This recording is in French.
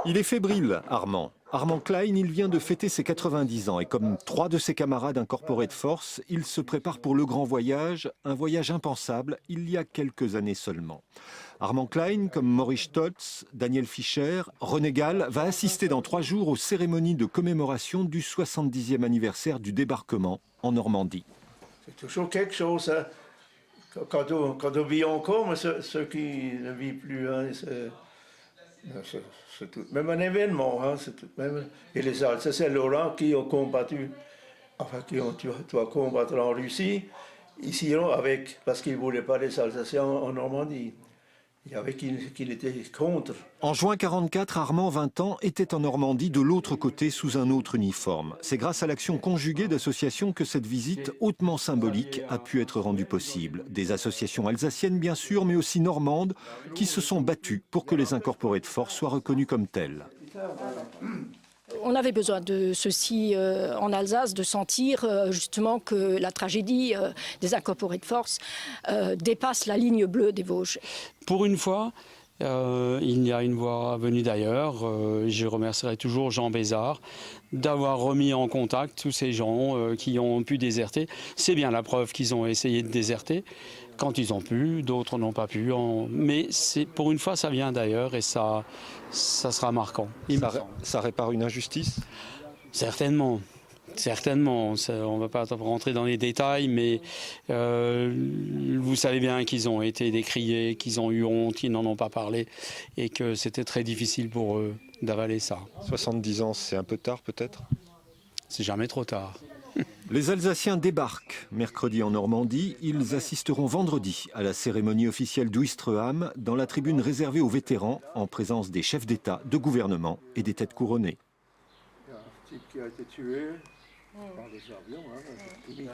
Il est fébrile, Armand. Armand Klein, il vient de fêter ses 90 ans et comme 3 de ses camarades incorporés de force, il se prépare pour le grand voyage, un voyage impensable il y a quelques années seulement. Armand Klein, comme Maurice Stolz, Daniel Fischer, René Gall, va assister dans 3 jours aux cérémonies de commémoration du 70e anniversaire du débarquement en Normandie. C'est toujours quelque chose, hein. Quand on vit encore, mais ceux qui ne vivent plus, hein, c'est tout de même un événement. Hein, c'est tout de même, et les Alsaciens, c'est Laurent qui ont combattu, enfin qui ont doit combattre en Russie, ici parce qu'ils ne voulaient pas les Alsaciens en Normandie. Il y avait qu'il était contre. En juin 1944, Armand, 20 ans, était en Normandie de l'autre côté sous un autre uniforme. C'est grâce à l'action conjuguée d'associations que cette visite hautement symbolique a pu être rendue possible. Des associations alsaciennes bien sûr, mais aussi normandes, qui se sont battues pour que les incorporés de force soient reconnus comme tels. On avait besoin de ceci en Alsace, de sentir justement que la tragédie des incorporés de force dépasse la ligne bleue des Vosges. Pour une fois, il y a une voix venue d'ailleurs. Je remercierai toujours Jean Bézard d'avoir remis en contact tous ces gens qui ont pu déserter. C'est bien la preuve qu'ils ont essayé de déserter quand ils ont pu, d'autres n'ont pas pu. Mais pour une fois, ça vient d'ailleurs et ça sera marquant. Ça répare une injustice ? Certainement. Certainement, on ne va pas rentrer dans les détails, mais vous savez bien qu'ils ont été décriés, qu'ils ont eu honte, qu'ils n'en ont pas parlé et que c'était très difficile pour eux d'avaler ça. 70 ans, c'est un peu tard peut-être ? C'est jamais trop tard. Les Alsaciens débarquent mercredi en Normandie. Ils assisteront vendredi à la cérémonie officielle d'Ouistreham dans la tribune réservée aux vétérans en présence des chefs d'État, de gouvernement et des têtes couronnées. Il y a un type qui a été tué par les avions. Hein,